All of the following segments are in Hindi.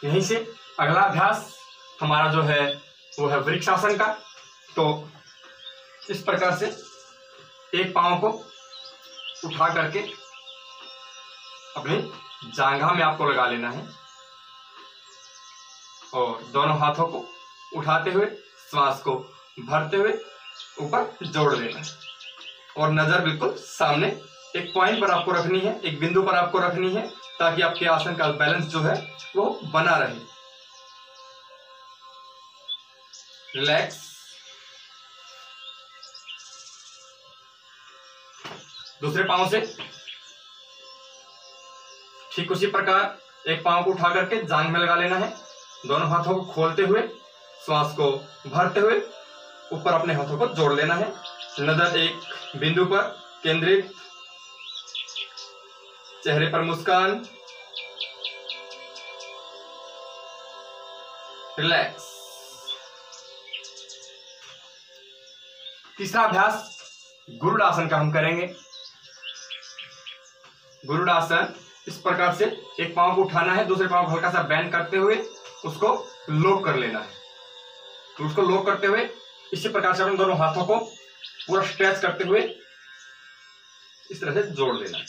यहीं से अगला अभ्यास हमारा जो है वो है वृक्षासन का। तो इस प्रकार से एक पांव को उठा करके अपनी जांघा में आपको लगा लेना है और दोनों हाथों को उठाते हुए श्वास को भरते हुए ऊपर जोड़ लेना है और नजर बिल्कुल सामने एक पॉइंट पर आपको रखनी है, एक बिंदु पर आपको रखनी है, ताकि आपके आसन का बैलेंस जो है वो बना रहे। रिलैक्स। दूसरे पांव से ठीक उसी प्रकार एक पांव को उठा करके जांघ में लगा लेना है, दोनों हाथों को खोलते हुए श्वास को भरते हुए ऊपर अपने हाथों को जोड़ लेना है। नजर एक बिंदु पर केंद्रित, चेहरे पर मुस्कान। रिलैक्स। तीसरा अभ्यास गुरुडासन का हम करेंगे। गुरुडासन इस प्रकार से एक पांव को उठाना है, दूसरे पांव को हल्का सा बेंड करते हुए उसको लॉक कर लेना है। तो उसको लॉक करते हुए इसी प्रकार से अपने दोनों हाथों को पूरा स्ट्रेच करते हुए इस तरह से जोड़ लेना है।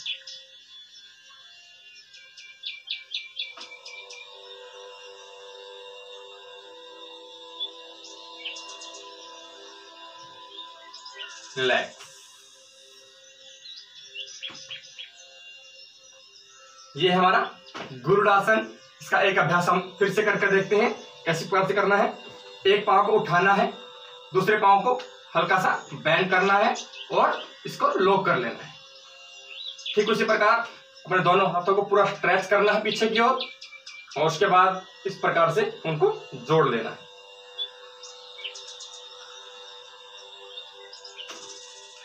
रिलैक्स। ये है हमारा गुरुडासन। इसका एक अभ्यास हम फिर से करके देखते हैं कैसे प्रकार से करना है। एक पांव को उठाना है, दूसरे पांव को हल्का सा बेंड करना है और इसको लॉक कर लेना है। ठीक उसी प्रकार अपने दोनों हाथों को पूरा स्ट्रेच करना है पीछे की ओर और उसके बाद इस प्रकार से उनको जोड़ लेना है।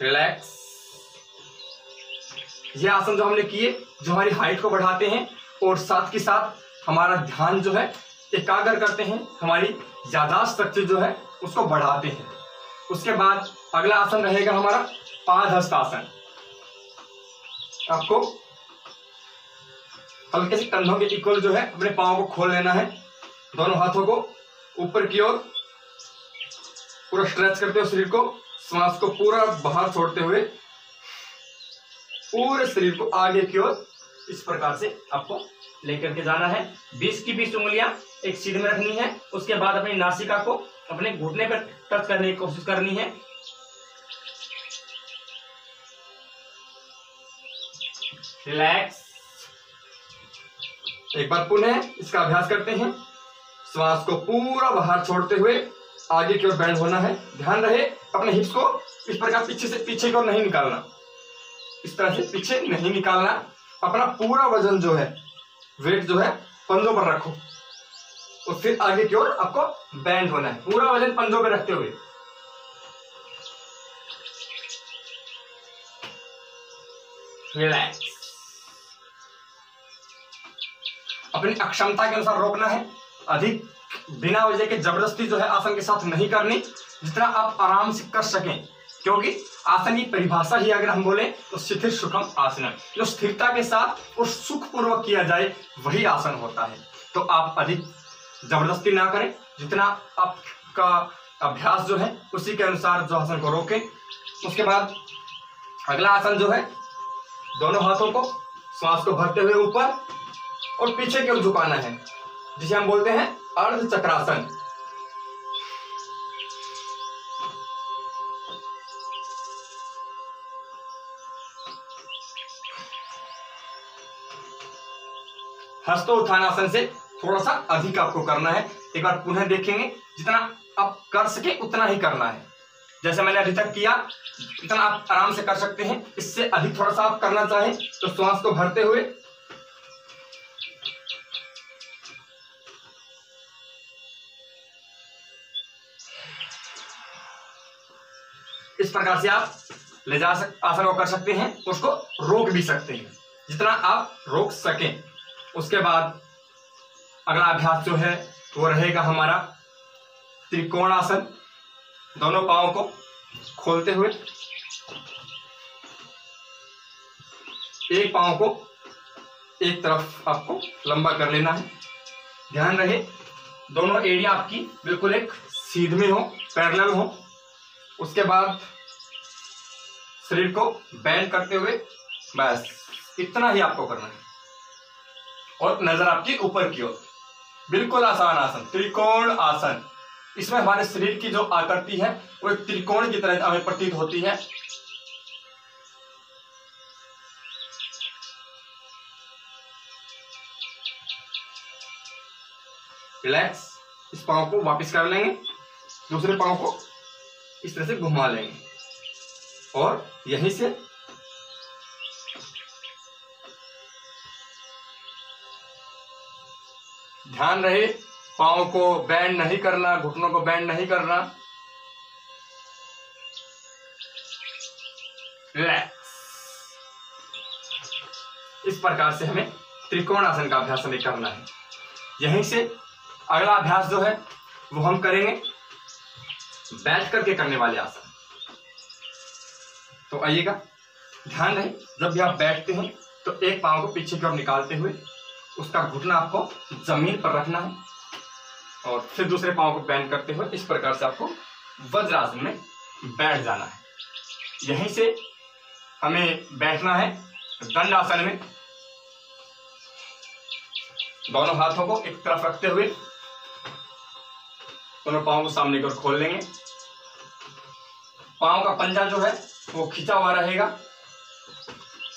रिलैक्स। ये आसन जो हमने किए जो हमारी हाइट को बढ़ाते हैं और साथ के साथ हमारा ध्यान जो है एकाग्र करते हैं, हमारी याददाश्त शक्ति जो है उसको बढ़ाते हैं। उसके बाद अगला आसन रहेगा हमारा पादहस्त आसन। आपको हल्के से कंधों के इक्वल जो है अपने पांव को खोल लेना है, दोनों हाथों को ऊपर की ओर पूरा स्ट्रेच करते हुए शरीर को, श्वास को पूरा बाहर छोड़ते हुए पूरे शरीर को आगे की ओर इस प्रकार से आपको लेकर के जाना है। 20 की 20 उंगलियां एक सीध में रखनी है। उसके बाद अपनी नासिका को अपने घुटने पर टच करने की कोशिश करनी है। रिलैक्स। एक बार पुनः इसका अभ्यास करते हैं। श्वास को पूरा बाहर छोड़ते हुए आगे की ओर बेंड होना है। ध्यान रहे अपने हिप्स को इस प्रकार पीछे से पीछे की ओर नहीं निकालना, इस तरह से पीछे नहीं निकालना। अपना पूरा वजन जो है, वेट जो है पंजों पर रखो और फिर आगे की ओर आपको बेंड होना है, पूरा वजन पंजों पर रखते हुए। रिलैक्स। अपनी अक्षमता के अनुसार रोकना है, अधिक बिना वजह के जबरदस्ती जो है आसन के साथ नहीं करनी, जितना आप आराम से कर सकें, क्योंकि आसन की परिभाषा ही अगर हम बोले तो स्थिर सुखम आसन, जो स्थिरता के साथ और सुखपूर्वक किया जाए वही आसन होता है। तो आप अधिक जबरदस्ती ना करें, जितना आपका अभ्यास जो है उसी के अनुसार जो आसन को रोकें। उसके बाद अगला आसन जो है दोनों हाथों को श्वास को भरते हुए ऊपर और पीछे की ओर झुकाना है, जिसे हम बोलते हैं अर्ध चक्रासन। हस्तोत्थानासन से थोड़ा सा अधिक आपको करना है। एक बार पुनः देखेंगे, जितना आप कर सके उतना ही करना है। जैसे मैंने अभी तक किया इतना आप आराम से कर सकते हैं। इससे अधिक थोड़ा सा आप करना चाहें तो श्वास को भरते हुए इस प्रकार से आप ले जा आसन को कर सकते हैं, उसको रोक भी सकते हैं जितना आप रोक सकें। उसके बाद अगला अभ्यास जो है वो रहेगा हमारा त्रिकोण आसन। दोनों पांवों को खोलते हुए एक पांव को एक तरफ आपको लंबा कर लेना है, ध्यान रहे दोनों एरिया आपकी बिल्कुल एक सीध में हो, पैरेलल हो। उसके बाद शरीर को बेंड करते हुए, बस इतना ही आपको करना है और नजर आपकी ऊपर की ओर। बिल्कुल आसान आसन, त्रिकोण आसन। इसमें हमारे शरीर की जो आकृति है वो एक त्रिकोण की तरह हमें प्रतीत होती है। रिलैक्स। इस पांव को वापस कर लेंगे, दूसरे पांव को इस तरह से घुमा लेंगे और यहीं से ध्यान रहे पांव को बेंड नहीं करना, घुटनों को बेंड नहीं करना। रिलैक्स। इस प्रकार से हमें त्रिकोण आसन का अभ्यास हमें करना है। यहीं से अगला अभ्यास जो है वो हम करेंगे बैठ करके करने वाले आसन। तो आइएगा, ध्यान रहे जब भी आप बैठते हैं तो एक पांव को पीछे की ओर निकालते हुए उसका घुटना आपको जमीन पर रखना है और फिर दूसरे पांव को बेंड करते हुए इस प्रकार से आपको वज्रासन में बैठ जाना है। यहीं से हमें बैठना है दंड आसन में। दोनों हाथों को एक तरफ रखते हुए दोनों पांव को सामने की ओर खोल लेंगे। पांव का पंजा जो है वो खिंचा हुआ रहेगा।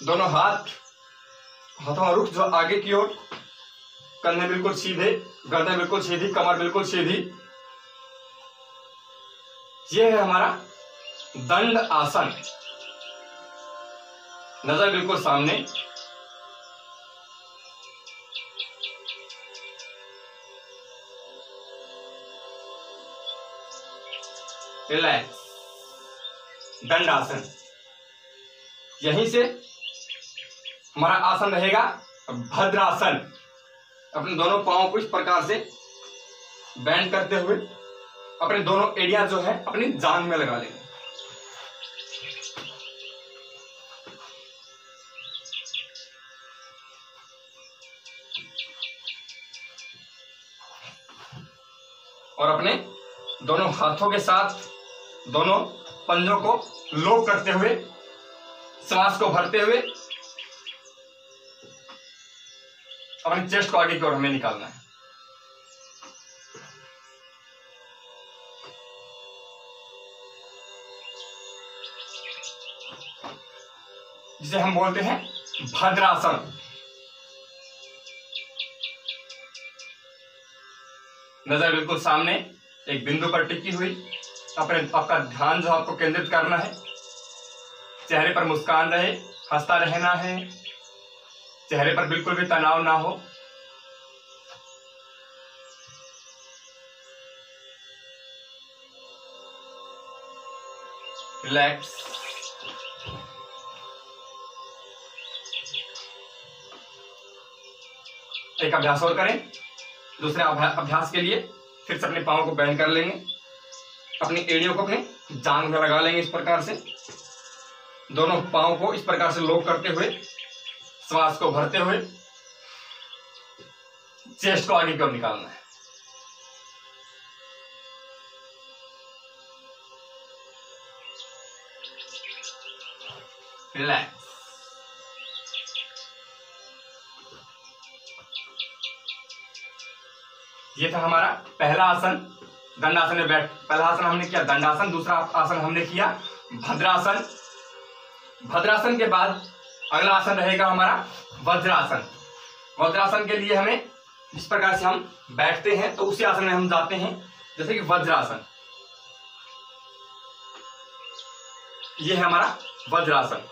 दोनों हाथों का रुख जो आगे की ओर, कंधे बिल्कुल सीधे, गर्दन बिल्कुल सीधी, कमर बिल्कुल सीधी। ये है हमारा दंड आसन। नजर बिल्कुल सामने। रिलैक्स। दंड आसन। यहीं से हमारा आसन रहेगा भद्रासन। अपने दोनों पांव को इस प्रकार से बेंड करते हुए अपने दोनों एरिया जो है अपनी जांघ में लगा लेंगे। और अपने दोनों हाथों के साथ दोनों पंजों को लॉक करते हुए सांस को भरते हुए अपने चेस्ट को आगे की ओर हमें निकालना है। जिसे हम बोलते हैं भद्रासन। नजर बिल्कुल सामने एक बिंदु पर टिकी हुई। आपका ध्यान जो आपको केंद्रित करना है, चेहरे पर मुस्कान रहे, हंसता रहना है, चेहरे पर बिल्कुल भी तनाव ना हो। रिलैक्स। एक अभ्यास और करें। दूसरे अभ्यास के लिए फिर से अपने पांव को बेंड कर लेंगे, अपनी एड़ियों को अपने जांघ में लगा लेंगे। इस प्रकार से दोनों पांव को इस प्रकार से लॉक करते हुए श्वास को भरते हुए चेस्ट को आगे की ओर निकालना है। रिलैक्स। ये था हमारा पहला आसन, दंडासन में बैठ। पहला आसन हमने किया दंडासन, दूसरा आसन हमने किया भद्रासन। भद्रासन के बाद अगला आसन रहेगा हमारा वज्रासन। वज्रासन के लिए हमें जिस प्रकार से हम बैठते हैं तो उसी आसन में हम जाते हैं, जैसे कि वज्रासन। ये है हमारा वज्रासन।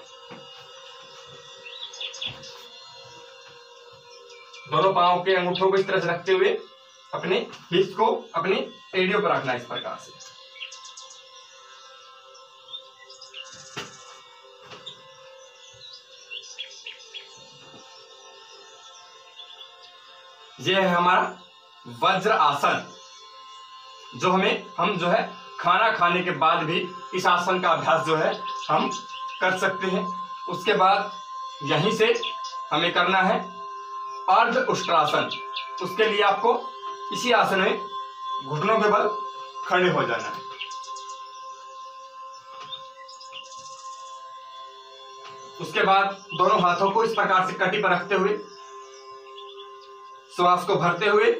दोनों पांव के अंगूठों को इस तरह से रखते हुए अपने हिप्स को अपनी एड़ियों पर रखना है इस प्रकार से। यह है हमारा वज्र आसन, जो हम जो है खाना खाने के बाद भी इस आसन का अभ्यास जो है हम कर सकते हैं। उसके बाद यहीं से हमें करना है अर्ध उष्ट्रासन। उसके लिए आपको इसी आसन में घुटनों के बल खड़े हो जाना है। उसके बाद दोनों हाथों को इस प्रकार से कटी पर रखते हुए श्वास को भरते हुए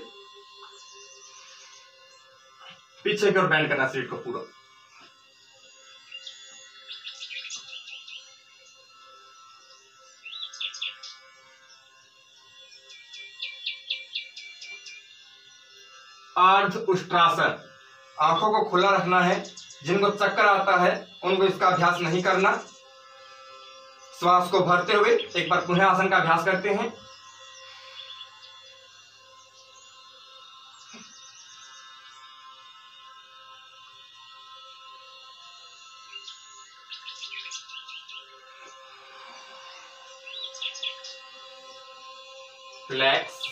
पीछे की ओर बैंड करना शरीर को पूरा। अर्ध उष्ट्रासन, आंखों को खुला रखना है। जिनको चक्कर आता है उनको इसका अभ्यास नहीं करना। श्वास को भरते हुए एक बार पुनः आसन का अभ्यास करते हैं। रिलैक्स।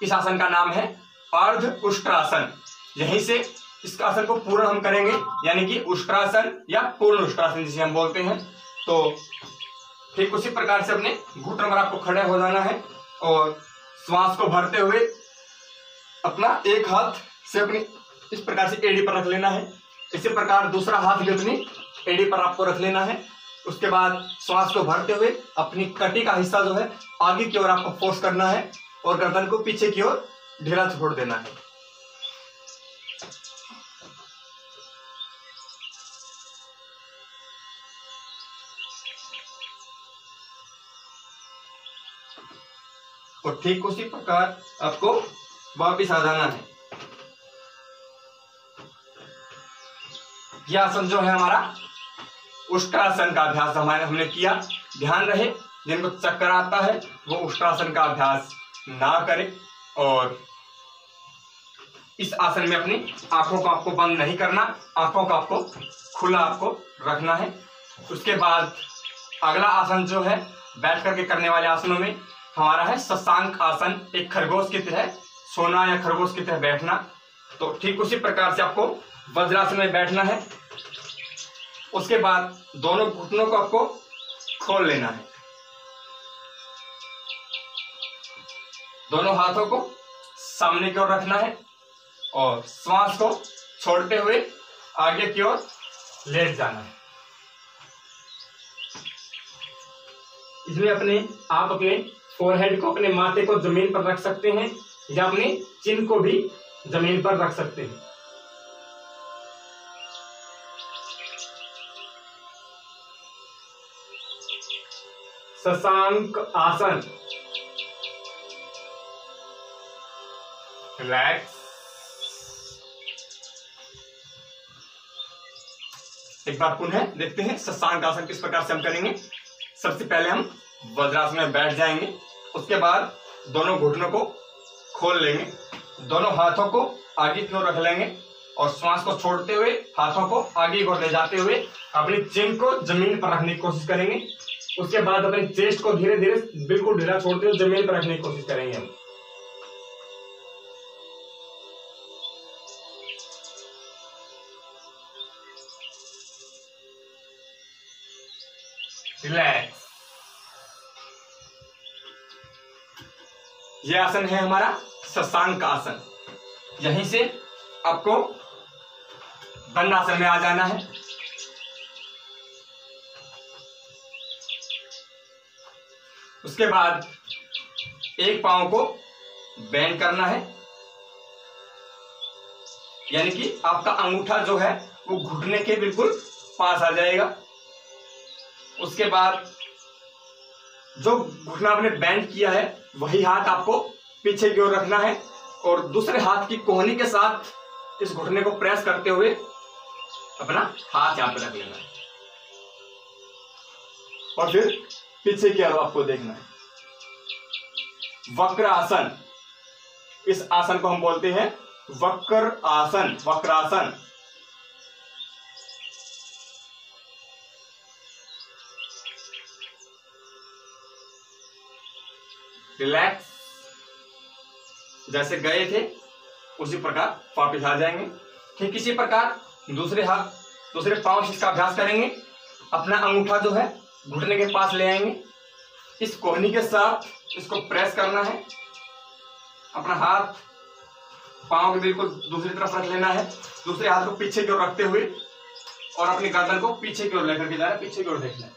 इस आसन का नाम है अर्ध उष्ट्रासन। यहीं से इस आसन को पूर्ण हम करेंगे, यानी कि उष्ट्रासन या पूर्ण उष्ट्रासन जिसे हम बोलते हैं। तो ठीक उसी प्रकार से अपने घुटनों पर आपको खड़े हो जाना है और श्वास को भरते हुए अपना एक हाथ से अपनी इस प्रकार से एड़ी पर रख लेना है। इसी प्रकार दूसरा हाथ भी अपनी एड़ी पर आपको रख लेना है। उसके बाद श्वास को भरते हुए अपनी कटी का हिस्सा जो है आगे की ओर आपको फोर्स करना है और गर्दन को पीछे की ओर ढीला छोड़ देना है। और ठीक उसी प्रकार आपको वापिस आ जाना है। यह आसन जो है हमारा उष्ट्रासन का अभ्यास हमने किया। ध्यान रहे जिनको चक्कर आता है वो उष्ट्रासन का अभ्यास ना करें और इस आसन में अपनी आंखों को आपको बंद नहीं करना, आंखों को आपको खुला आपको रखना है। उसके बाद अगला आसन जो है बैठ करके करने वाले आसनों में हमारा है शशांक आसन। एक खरगोश की तरह सोना या खरगोश की तरह बैठना। तो ठीक उसी प्रकार से आपको वज्रासन में बैठना है। उसके बाद दोनों घुटनों को आपको खोल लेना है। दोनों हाथों को सामने की ओर रखना है और श्वास को छोड़ते हुए आगे की ओर लेट जाना है। इसमें आप अपने फोरहेड को, अपने माथे को जमीन पर रख सकते हैं या अपने चिन को भी जमीन पर रख सकते हैं। शशांक आसन। रिलैक्स। एक बार पुनः देखते हैं शशांक आसन किस प्रकार से हम करेंगे। सबसे पहले हम वज्रासन में बैठ जाएंगे। उसके बाद दोनों घुटनों को खोल लेंगे, दोनों हाथों को आगे की ओर रख लेंगे और श्वास को छोड़ते हुए हाथों को आगे की ओर ले जाते हुए अपनी चिन को जमीन पर रखने की कोशिश करेंगे। उसके बाद अपने चेस्ट को धीरे धीरे बिल्कुल ढीला छोड़ते हुए जमीन पर रखने की कोशिश करेंगे हम। रिलैक्स। यह आसन है हमारा शशांक आसन। यहीं से आपको दंड आसन में आ जाना है। उसके बाद एक पांव को बेंड करना है, यानी कि आपका अंगूठा जो है वो घुटने के बिल्कुल पास आ जाएगा। उसके बाद जो घुटना आपने बेंड किया है वही हाथ आपको पीछे की ओर रखना है और दूसरे हाथ की कोहनी के साथ इस घुटने को प्रेस करते हुए अपना हाथ यहां पर रख लेना है और फिर पीछे की ओर आपको देखना है। वक्र आसन। इस आसन को हम बोलते हैं वक्र आसन, वक्रासन। रिलैक्स। जैसे गए थे उसी प्रकार वापस आ जाएंगे। ठीक इसी प्रकार दूसरे पांव से इसका अभ्यास करेंगे। अपना अंगूठा जो है घुटने के पास ले आएंगे, इस कोहनी के साथ इसको प्रेस करना है अपना हाथ पांव के बिल्कुल दूसरी तरफ रख लेना है, दूसरे हाथ को पीछे की ओर रखते हुए और अपनी गर्दन को पीछे की ओर लेकर के जा रहे हैं, पीछे की ओर देखना है।